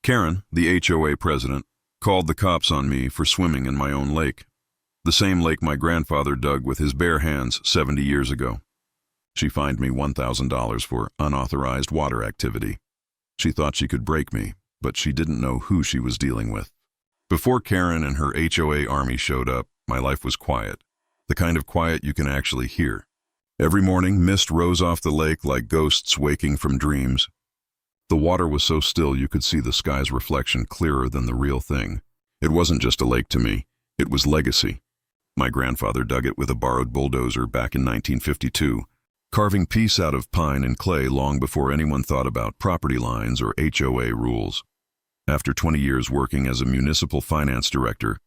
Karen, the HOA president, called the cops on me for swimming in my own lake, the same lake my grandfather dug with his bare hands 70 years ago. She fined me $1,000 for unauthorized water activity. She thought she could break me, but she didn't know who she was dealing with. Before Karen and her HOA army showed up, my life was quiet, the kind of quiet you can actually hear. Every morning, mist rose off the lake like ghosts waking from dreams. The water was so still you could see the sky's reflection clearer than the real thing. It wasn't just a lake to me, it was legacy. My grandfather dug it with a borrowed bulldozer back in 1952, carving peace out of pine and clay long before anyone thought about property lines or HOA rules. After 20 years working as a municipal finance director,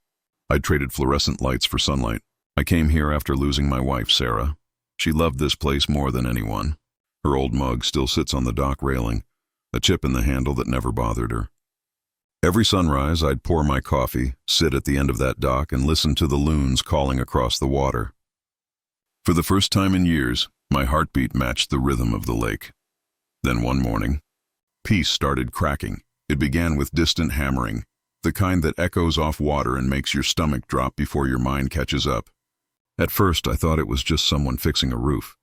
I'd traded fluorescent lights for sunlight. I came here after losing my wife, Sarah. She loved this place more than anyone. Her old mug still sits on the dock railing, a chip in the handle that never bothered her. Every sunrise, I'd pour my coffee, sit at the end of that dock, and listen to the loons calling across the water. For the first time in years, my heartbeat matched the rhythm of the lake. Then one morning, peace started cracking. It began with distant hammering, the kind that echoes off water and makes your stomach drop before your mind catches up. At first, I thought it was just someone fixing a roof.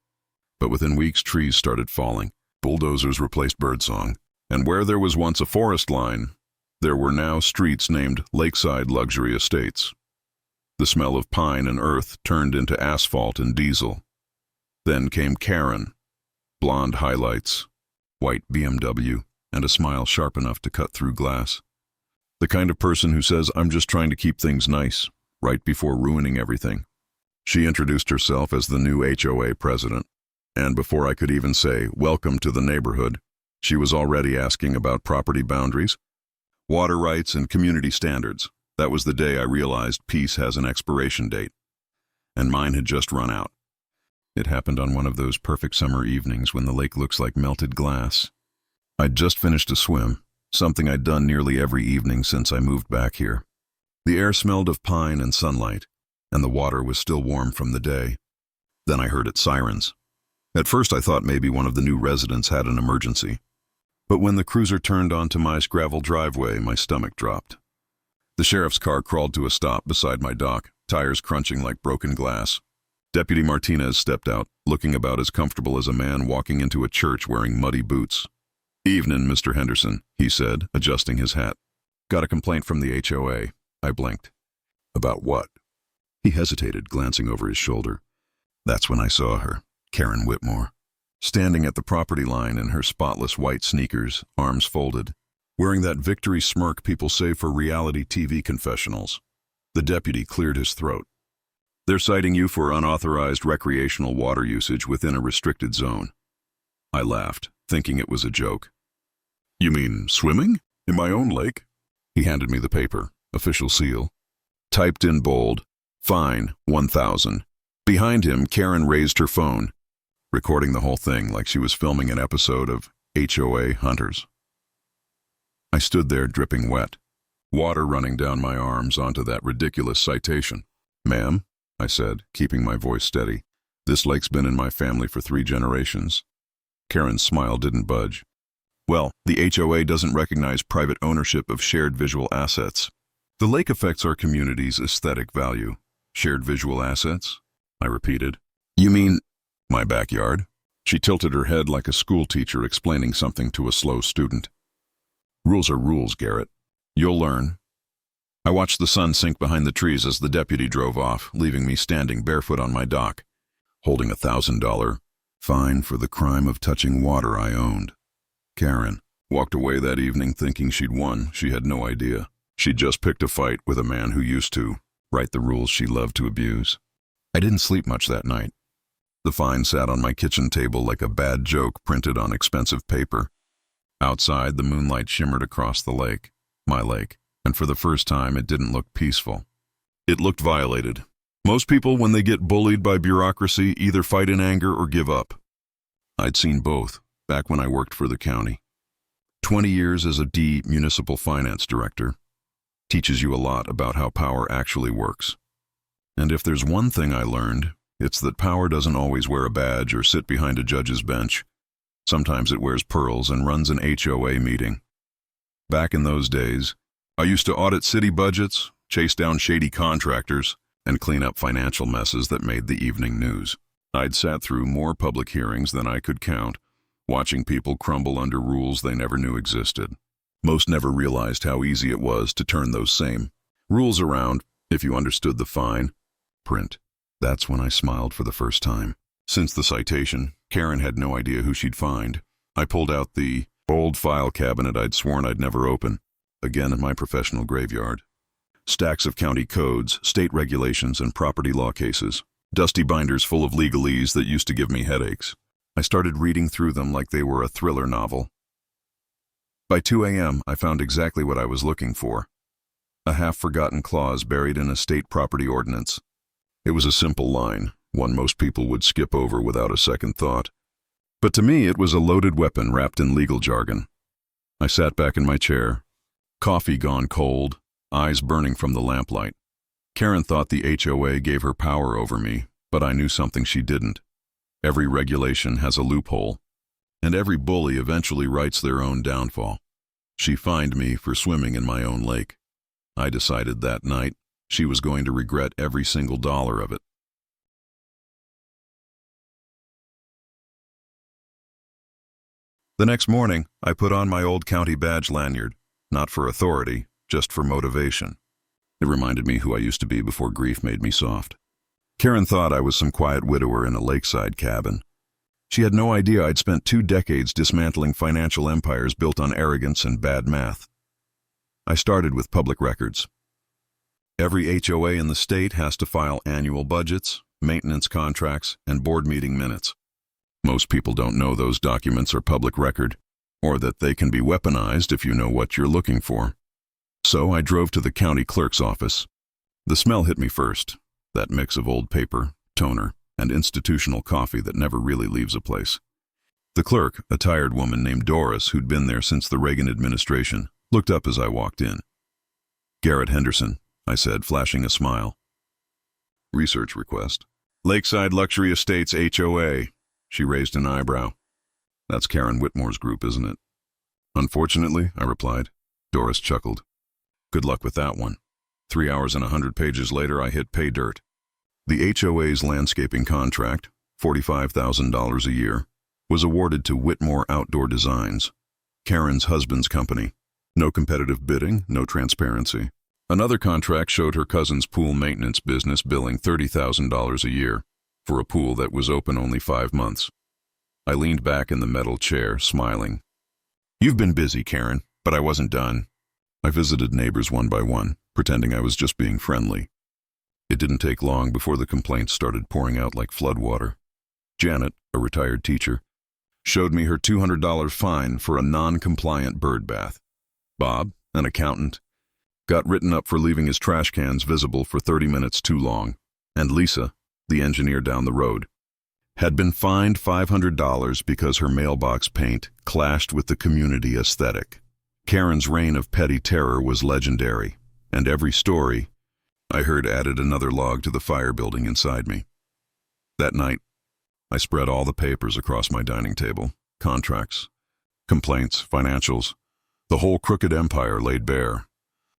But within weeks, trees started falling. Bulldozers replaced birdsong. And where there was once a forest line, there were now streets named Lakeside Luxury Estates. The smell of pine and earth turned into asphalt and diesel. Then came Karen, blonde highlights, white BMW, and a smile sharp enough to cut through glass. The kind of person who says, "I'm just trying to keep things nice," right before ruining everything. She introduced herself as the new HOA president, and before I could even say, "Welcome to the neighborhood," she was already asking about property boundaries, water rights, and community standards. That was the day I realized peace has an expiration date, and mine had just run out. It happened on one of those perfect summer evenings when the lake looks like melted glass. I'd just finished a swim, something I'd done nearly every evening since I moved back here. The air smelled of pine and sunlight, and the water was still warm from the day. Then I heard its sirens. At first I thought maybe one of the new residents had an emergency. But when the cruiser turned onto my gravel driveway, my stomach dropped. The sheriff's car crawled to a stop beside my dock, tires crunching like broken glass. Deputy Martinez stepped out, looking about as comfortable as a man walking into a church wearing muddy boots. "Evenin', Mr. Henderson," he said, adjusting his hat. "Got a complaint from the HOA." I blinked. "About what?" He hesitated, glancing over his shoulder. That's when I saw her, Karen Whitmore, standing at the property line in her spotless white sneakers, arms folded, wearing that victory smirk people save for reality TV confessionals. The deputy cleared his throat. "They're citing you for unauthorized recreational water usage within a restricted zone." I laughed, thinking it was a joke. "You mean swimming? In my own lake?" He handed me the paper, official seal. Typed in bold, "Fine, 1,000. Behind him, Karen raised her phone, recording the whole thing like she was filming an episode of HOA Hunters. I stood there dripping wet, water running down my arms onto that ridiculous citation. "Ma'am," I said, keeping my voice steady, "this lake's been in my family for 3 generations. Karen's smile didn't budge. "Well, the HOA doesn't recognize private ownership of shared visual assets. The lake affects our community's aesthetic value." "Shared visual assets?" I repeated. "You mean my backyard?" She tilted her head like a school teacher explaining something to a slow student. "Rules are rules, Garrett. You'll learn." I watched the sun sink behind the trees as the deputy drove off, leaving me standing barefoot on my dock, holding a $1,000 fine for the crime of touching water I owned. Karen walked away that evening thinking she'd won. She had no idea. She'd just picked a fight with a man who used to write the rules she loved to abuse. I didn't sleep much that night. The fine sat on my kitchen table like a bad joke printed on expensive paper. Outside, the moonlight shimmered across the lake, my lake, and for the first time it didn't look peaceful. It looked violated. Most people, when they get bullied by bureaucracy, either fight in anger or give up. I'd seen both, back when I worked for the county. 20 years as a municipal finance director teaches you a lot about how power actually works. And if there's one thing I learned, it's that power doesn't always wear a badge or sit behind a judge's bench. Sometimes it wears pearls and runs an HOA meeting. Back in those days, I used to audit city budgets, chase down shady contractors, and clean up financial messes that made the evening news. I'd sat through more public hearings than I could count, watching people crumble under rules they never knew existed. Most never realized how easy it was to turn those same rules around if you understood the fine print. That's when I smiled for the first time. Since the citation, Karen had no idea who she'd find. I pulled out the old file cabinet I'd sworn I'd never open, again in my professional graveyard. Stacks of county codes, state regulations, and property law cases. Dusty binders full of legalese that used to give me headaches. I started reading through them like they were a thriller novel. By 2 a.m., I found exactly what I was looking for. A half-forgotten clause buried in a state property ordinance. It was a simple line, one most people would skip over without a second thought. But to me, it was a loaded weapon wrapped in legal jargon. I sat back in my chair, coffee gone cold, eyes burning from the lamplight. Karen thought the HOA gave her power over me, but I knew something she didn't. Every regulation has a loophole, and every bully eventually writes their own downfall. She fined me for swimming in my own lake. I decided that night she was going to regret every single dollar of it. The next morning, I put on my old county badge lanyard, not for authority, just for motivation. It reminded me who I used to be before grief made me soft. Karen thought I was some quiet widower in a lakeside cabin. She had no idea I'd spent 2 decades dismantling financial empires built on arrogance and bad math. I started with public records. Every HOA in the state has to file annual budgets, maintenance contracts, and board meeting minutes. Most people don't know those documents are public record, or that they can be weaponized if you know what you're looking for. So I drove to the county clerk's office. The smell hit me first, that mix of old paper, toner, and institutional coffee that never really leaves a place. The clerk, a tired woman named Doris who'd been there since the Reagan administration, looked up as I walked in. "Garrett Henderson," I said, flashing a smile. "Research request." "Lakeside Luxury Estates HOA." She raised an eyebrow. "That's Karen Whitmore's group, isn't it?" "Unfortunately," I replied. Doris chuckled. "Good luck with that one." 3 hours and 100 pages later, I hit pay dirt. The HOA's landscaping contract, $45,000 a year, was awarded to Whitmore Outdoor Designs, Karen's husband's company. No competitive bidding, no transparency. Another contract showed her cousin's pool maintenance business billing $30,000 a year for a pool that was open only 5 months. I leaned back in the metal chair, smiling. "You've been busy, Karen, but I wasn't done." I visited neighbors one by one, pretending I was just being friendly. It didn't take long before the complaints started pouring out like floodwater. Janet, a retired teacher, showed me her $200 fine for a non-compliant bird bath. Bob, an accountant, got written up for leaving his trash cans visible for 30 minutes too long. And Lisa, the engineer down the road, had been fined $500 because her mailbox paint clashed with the community aesthetic. Karen's reign of petty terror was legendary, and every story I heard added another log to the fire building inside me. That night, I spread all the papers across my dining table. Contracts, complaints, financials, the whole crooked empire laid bare.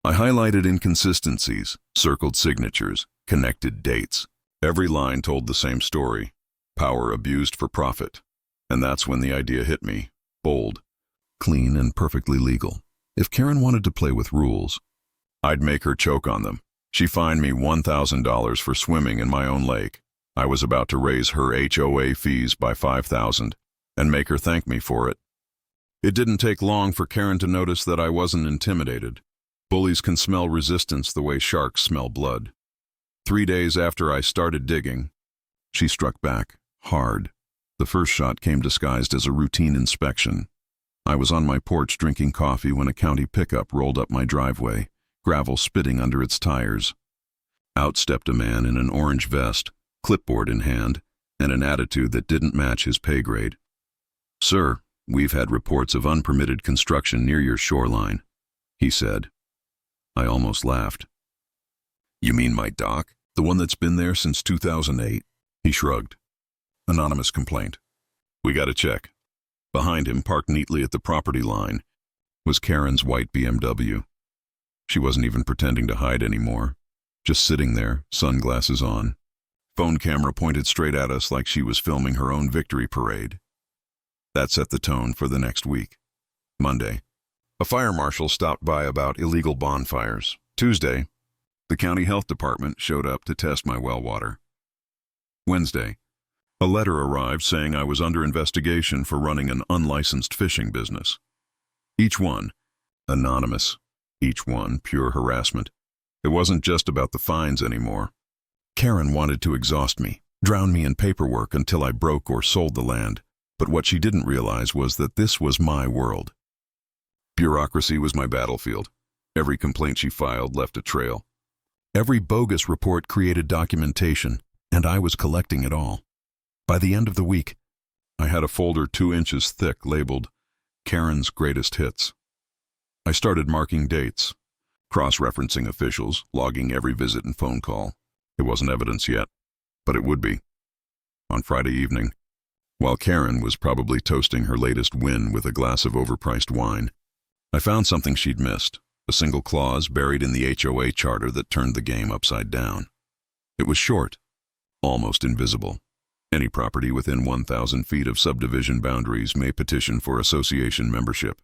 I highlighted inconsistencies, circled signatures, connected dates. Every line told the same story: power abused for profit. And that's when the idea hit me: bold, clean, and perfectly legal. If Karen wanted to play with rules, I'd make her choke on them. She fined me $1,000 for swimming in my own lake. I was about to raise her HOA fees by $5,000 and make her thank me for it. It didn't take long for Karen to notice that I wasn't intimidated. Bullies can smell resistance the way sharks smell blood. 3 days after I started digging, she struck back, hard. The first shot came disguised as a routine inspection. I was on my porch drinking coffee when a county pickup rolled up my driveway, gravel spitting under its tires. Out stepped a man in an orange vest, clipboard in hand, and an attitude that didn't match his pay grade. "Sir, we've had reports of unpermitted construction near your shoreline," he said. I almost laughed. "You mean my dock? The one that's been there since 2008? He shrugged. "Anonymous complaint." "We got to check." Behind him, parked neatly at the property line, was Karen's white BMW. She wasn't even pretending to hide anymore, just sitting there, sunglasses on. Phone camera pointed straight at us like she was filming her own victory parade. That set the tone for the next week. Monday, a fire marshal stopped by about illegal bonfires. Tuesday, the county health department showed up to test my well water. Wednesday, a letter arrived saying I was under investigation for running an unlicensed fishing business. Each one anonymous, each one pure harassment. It wasn't just about the fines anymore. Karen wanted to exhaust me, drown me in paperwork until I broke or sold the land, but what she didn't realize was that this was my world. Bureaucracy was my battlefield. Every complaint she filed left a trail. Every bogus report created documentation, and I was collecting it all. By the end of the week, I had a folder 2 inches thick labeled Karen's Greatest Hits. I started marking dates, cross-referencing officials, logging every visit and phone call. It wasn't evidence yet, but it would be. On Friday evening, while Karen was probably toasting her latest win with a glass of overpriced wine, I found something she'd missed, a single clause buried in the HOA charter that turned the game upside down. It was short, almost invisible. Any property within 1,000 feet of subdivision boundaries may petition for association membership.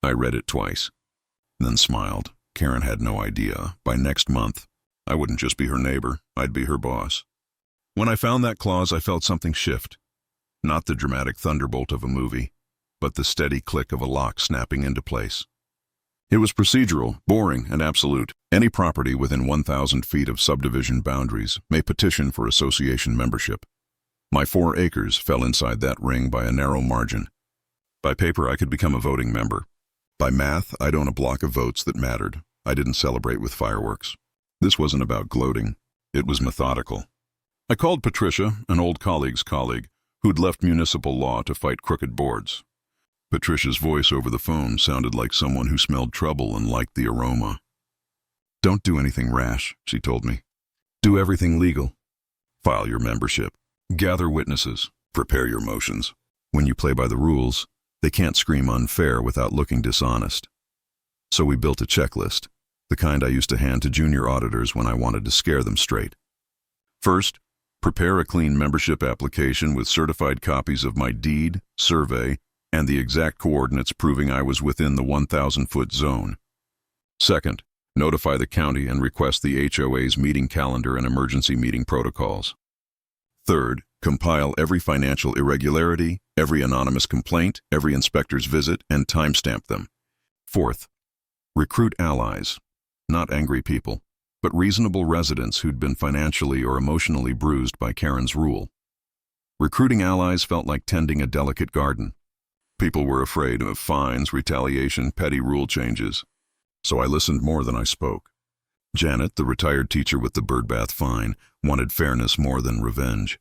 I read it twice, then smiled. Karen had no idea. By next month, I wouldn't just be her neighbor, I'd be her boss. When I found that clause, I felt something shift. Not the dramatic thunderbolt of a movie, but the steady click of a lock snapping into place. It was procedural, boring, and absolute. Any property within 1,000 feet of subdivision boundaries may petition for association membership. My 4 acres fell inside that ring by a narrow margin. By paper, I could become a voting member. By math, I'd own a block of votes that mattered. I didn't celebrate with fireworks. This wasn't about gloating. It was methodical. I called Patricia, an old colleague's colleague, who'd left municipal law to fight crooked boards. Patricia's voice over the phone sounded like someone who smelled trouble and liked the aroma. "Don't do anything rash," she told me. "Do everything legal. File your membership. Gather witnesses. Prepare your motions. When you play by the rules, they can't scream unfair without looking dishonest." So we built a checklist, the kind I used to hand to junior auditors when I wanted to scare them straight. First, prepare a clean membership application with certified copies of my deed, survey, and the exact coordinates proving I was within the 1,000-foot zone. Second, notify the county and request the HOA's meeting calendar and emergency meeting protocols. Third, compile every financial irregularity, every anonymous complaint, every inspector's visit, and timestamp them. Fourth, recruit allies, not angry people, but reasonable residents who'd been financially or emotionally bruised by Karen's rule. Recruiting allies felt like tending a delicate garden. People were afraid of fines, retaliation, petty rule changes. So I listened more than I spoke. Janet, the retired teacher with the birdbath fine, wanted fairness more than revenge.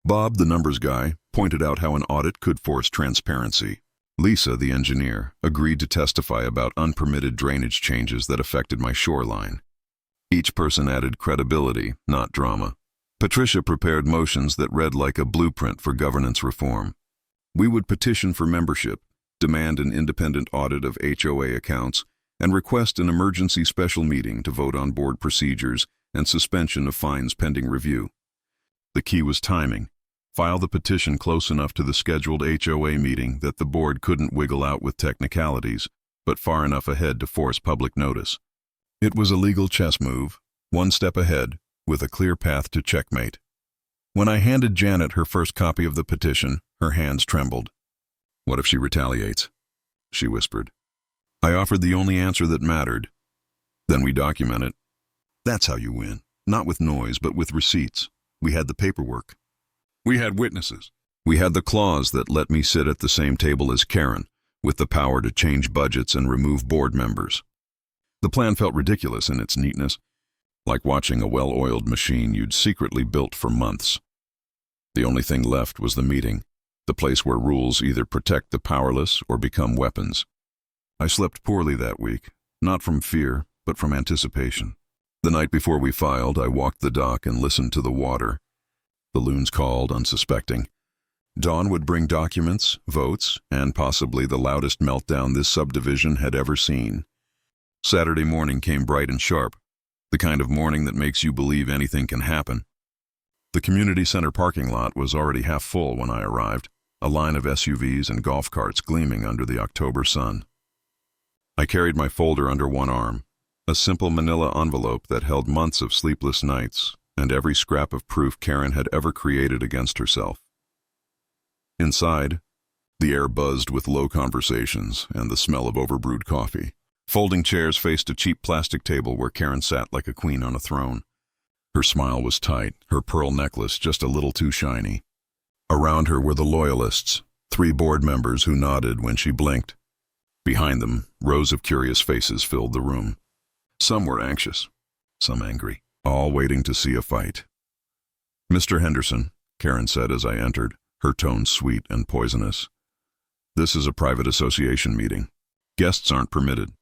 Bob, the numbers guy, pointed out how an audit could force transparency. Lisa, the engineer, agreed to testify about unpermitted drainage changes that affected my shoreline. Each person added credibility, not drama. Patricia prepared motions that read like a blueprint for governance reform. We would petition for membership, demand an independent audit of HOA accounts, and request an emergency special meeting to vote on board procedures and suspension of fines pending review. The key was timing. File the petition close enough to the scheduled HOA meeting that the board couldn't wiggle out with technicalities, but far enough ahead to force public notice. It was a legal chess move, one step ahead, with a clear path to checkmate. When I handed Janet her first copy of the petition, her hands trembled. "What if she retaliates?" she whispered. I offered the only answer that mattered. "Then we document it." That's how you win. Not with noise, but with receipts. We had the paperwork. We had witnesses. We had the clause that let me sit at the same table as Karen, with the power to change budgets and remove board members. The plan felt ridiculous in its neatness, like watching a well-oiled machine you'd secretly built for months. The only thing left was the meeting, the place where rules either protect the powerless or become weapons. I slept poorly that week, not from fear, but from anticipation. The night before we filed, I walked the dock and listened to the water. The loons called, unsuspecting. Dawn would bring documents, votes, and possibly the loudest meltdown this subdivision had ever seen. Saturday morning came bright and sharp, the kind of morning that makes you believe anything can happen. The community center parking lot was already half full when I arrived, a line of SUVs and golf carts gleaming under the October sun. I carried my folder under one arm, a simple manila envelope that held months of sleepless nights and every scrap of proof Karen had ever created against herself. Inside, the air buzzed with low conversations and the smell of overbrewed coffee. Folding chairs faced a cheap plastic table where Karen sat like a queen on a throne. Her smile was tight, her pearl necklace just a little too shiny. Around her were the loyalists, 3 board members who nodded when she blinked. Behind them, rows of curious faces filled the room. Some were anxious, some angry, all waiting to see a fight. "Mr. Henderson," Karen said as I entered, her tone sweet and poisonous. "This is a private association meeting. Guests aren't permitted."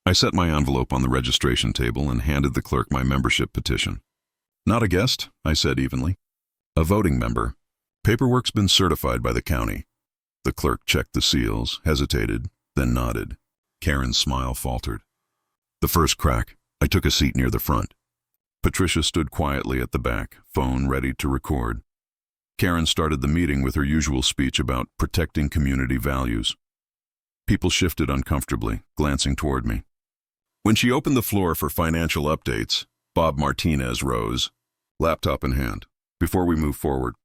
I set my envelope on the registration table and handed the clerk my membership petition. "Not a guest," I said evenly. "A voting member. Paperwork's been certified by the county." The clerk checked the seals, hesitated, then nodded. Karen's smile faltered. The first crack, I took a seat near the front. Patricia stood quietly at the back, phone ready to record. Karen started the meeting with her usual speech about protecting community values. People shifted uncomfortably, glancing toward me. When she opened the floor for financial updates, Bob Martinez rose, laptop in hand. "Before we move forward,"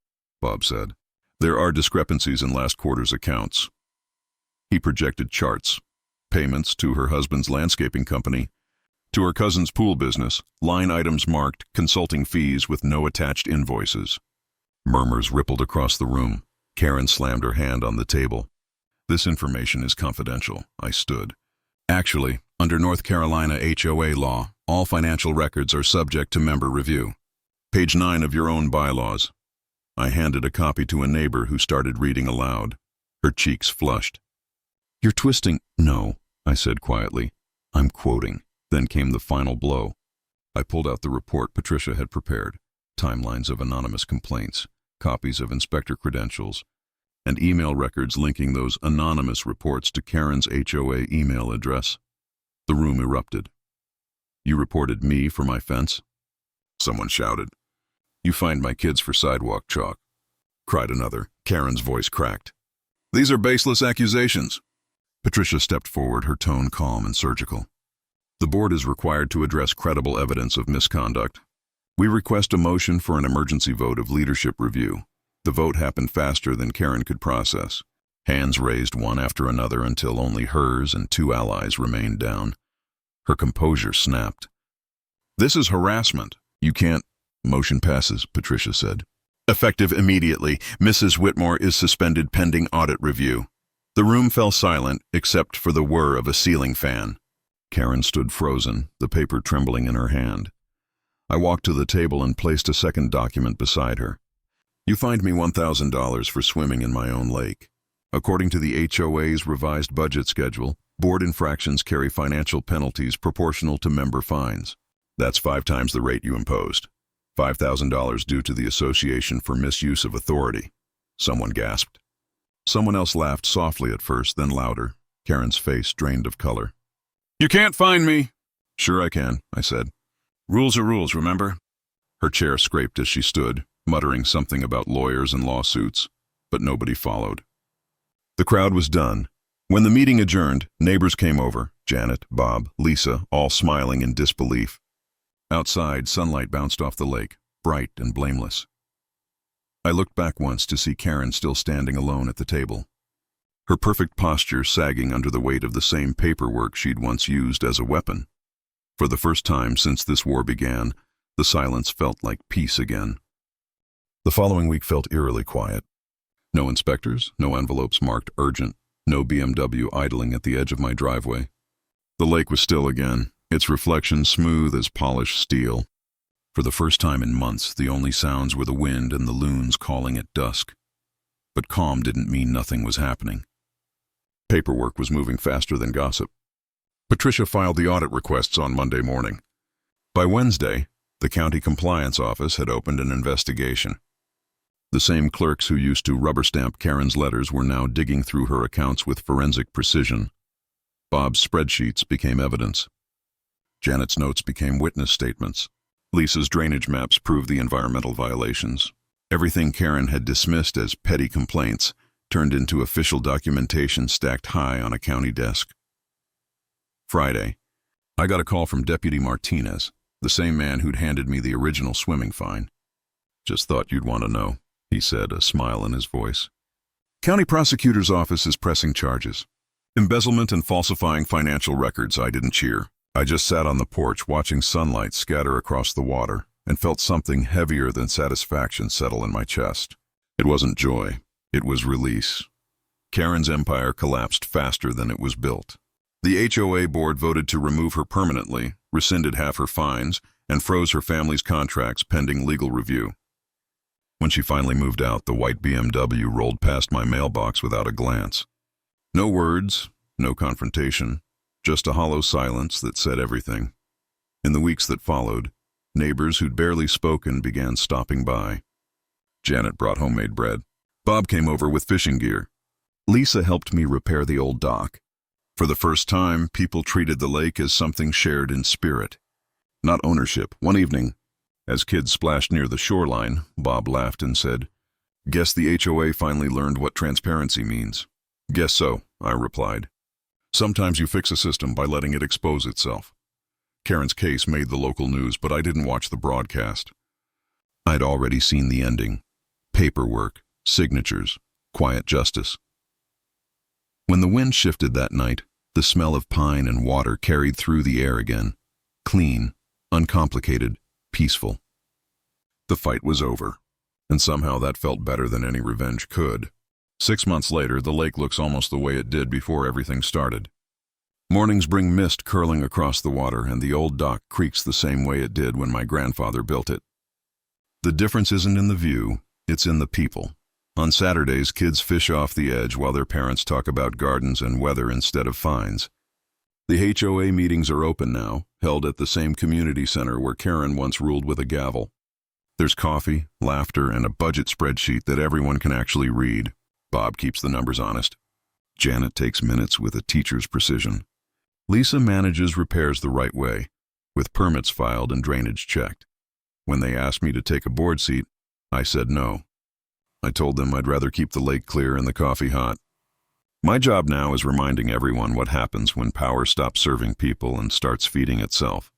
Bob said, "there are discrepancies in last quarter's accounts." He projected charts, payments to her husband's landscaping company, to her cousin's pool business, line items marked consulting fees with no attached invoices. Murmurs rippled across the room. Karen slammed her hand on the table. "This information is confidential," I stood. "Actually, under North Carolina HOA law, all financial records are subject to member review. Page 9 of your own bylaws." I handed a copy to a neighbor who started reading aloud. Her cheeks flushed. "You're twisting—" "No," I said quietly. "I'm quoting." Then came the final blow. I pulled out the report Patricia had prepared, timelines of anonymous complaints, copies of inspector credentials, and email records linking those anonymous reports to Karen's HOA email address. The room erupted. "You reported me for my fence?" Someone shouted. "You fined my kids for sidewalk chalk," cried another. Karen's voice cracked. "These are baseless accusations." Patricia stepped forward, her tone calm and surgical. "The board is required to address credible evidence of misconduct. We request a motion for an emergency vote of leadership review." The vote happened faster than Karen could process. Hands raised one after another until only hers and 2 allies remained down. Her composure snapped. "This is harassment. You can't—" "Motion passes," Patricia said. "Effective immediately. Mrs. Whitmore is suspended pending audit review." The room fell silent except for the whir of a ceiling fan. Karen stood frozen, the paper trembling in her hand. I walked to the table and placed a second document beside her. "You fined me $1,000 for swimming in my own lake. According to the HOA's revised budget schedule, board infractions carry financial penalties proportional to member fines. That's 5 times the rate you imposed. $5,000 due to the Association for Misuse of Authority." Someone gasped. Someone else laughed softly at first, then louder. Karen's face drained of color. "You can't fine me." "Sure I can," I said. "Rules are rules, remember?" Her chair scraped as she stood, muttering something about lawyers and lawsuits, but nobody followed. The crowd was done. When the meeting adjourned, neighbors came over, Janet, Bob, Lisa, all smiling in disbelief. Outside, sunlight bounced off the lake, bright and blameless. I looked back once to see Karen still standing alone at the table, her perfect posture sagging under the weight of the same paperwork she'd once used as a weapon. For the first time since this war began, the silence felt like peace again. The following week felt eerily quiet. No inspectors, no envelopes marked urgent, no BMW idling at the edge of my driveway. The lake was still again, its reflection smooth as polished steel. For the first time in months, the only sounds were the wind and the loons calling at dusk. But calm didn't mean nothing was happening. Paperwork was moving faster than gossip. Patricia filed the audit requests on Monday morning. By Wednesday, the county compliance office had opened an investigation. The The same clerks who used to rubber stamp Karen's letters were now digging through her accounts with forensic precision. Bob's spreadsheets became evidence. Janet's notes became witness statements. Lisa's drainage maps proved the environmental violations. Everything Karen had dismissed as petty complaints turned into official documentation stacked high on a county desk. Friday, I got a call from Deputy Martinez, the same man who'd handed me the original swimming fine. "Just thought you'd want to know," he said, a smile in his voice. "County prosecutor's office is pressing charges. Embezzlement and falsifying financial records." I didn't cheer. I just sat on the porch watching sunlight scatter across the water and felt something heavier than satisfaction settle in my chest. It wasn't joy, it was release. Karen's empire collapsed faster than it was built. The HOA board voted to remove her permanently, rescinded half her fines, and froze her family's contracts pending legal review. When she finally moved out, the white BMW rolled past my mailbox without a glance. No words, no confrontation, just a hollow silence that said everything. In the weeks that followed, neighbors who'd barely spoken began stopping by. Janet brought homemade bread. Bob came over with fishing gear. Lisa helped me repair the old dock. For the first time, people treated the lake as something shared in spirit, not ownership. One evening, as kids splashed near the shoreline, Bob laughed and said, "Guess the HOA finally learned what transparency means." "Guess so," I replied. "Sometimes you fix a system by letting it expose itself." Karen's case made the local news, but I didn't watch the broadcast. I'd already seen the ending. Paperwork, signatures, quiet justice. When the wind shifted that night, the smell of pine and water carried through the air again. Clean, uncomplicated, peaceful. The fight was over, and somehow that felt better than any revenge could. 6 months later, the lake looks almost the way it did before everything started. Mornings bring mist curling across the water, and the old dock creaks the same way it did when my grandfather built it. The difference isn't in the view, it's in the people. On Saturdays, kids fish off the edge while their parents talk about gardens and weather instead of fines. The HOA meetings are open now, held at the same community center where Karen once ruled with a gavel. There's coffee, laughter, and a budget spreadsheet that everyone can actually read. Bob keeps the numbers honest. Janet takes minutes with a teacher's precision. Lisa manages repairs the right way, with permits filed and drainage checked. When they asked me to take a board seat, I said no. I told them I'd rather keep the lake clear and the coffee hot. My job now is reminding everyone what happens when power stops serving people and starts feeding itself.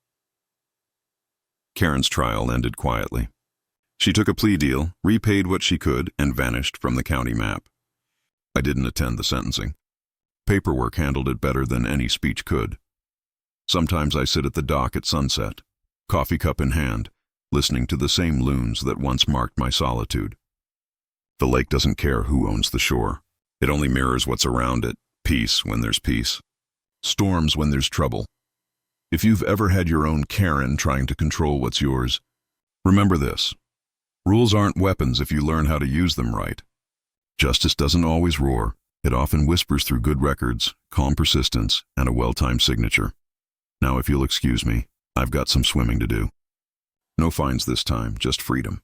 Karen's trial ended quietly. She took a plea deal, repaid what she could, and vanished from the county map. I didn't attend the sentencing. Paperwork handled it better than any speech could. Sometimes I sit at the dock at sunset, coffee cup in hand, listening to the same loons that once marked my solitude. The lake doesn't care who owns the shore. It only mirrors what's around it. Peace when there's peace. Storms when there's trouble. If you've ever had your own Karen trying to control what's yours, remember this. Rules aren't weapons if you learn how to use them right. Justice doesn't always roar. It often whispers through good records, calm persistence, and a well-timed signature. Now, if you'll excuse me, I've got some swimming to do. No fines this time, just freedom.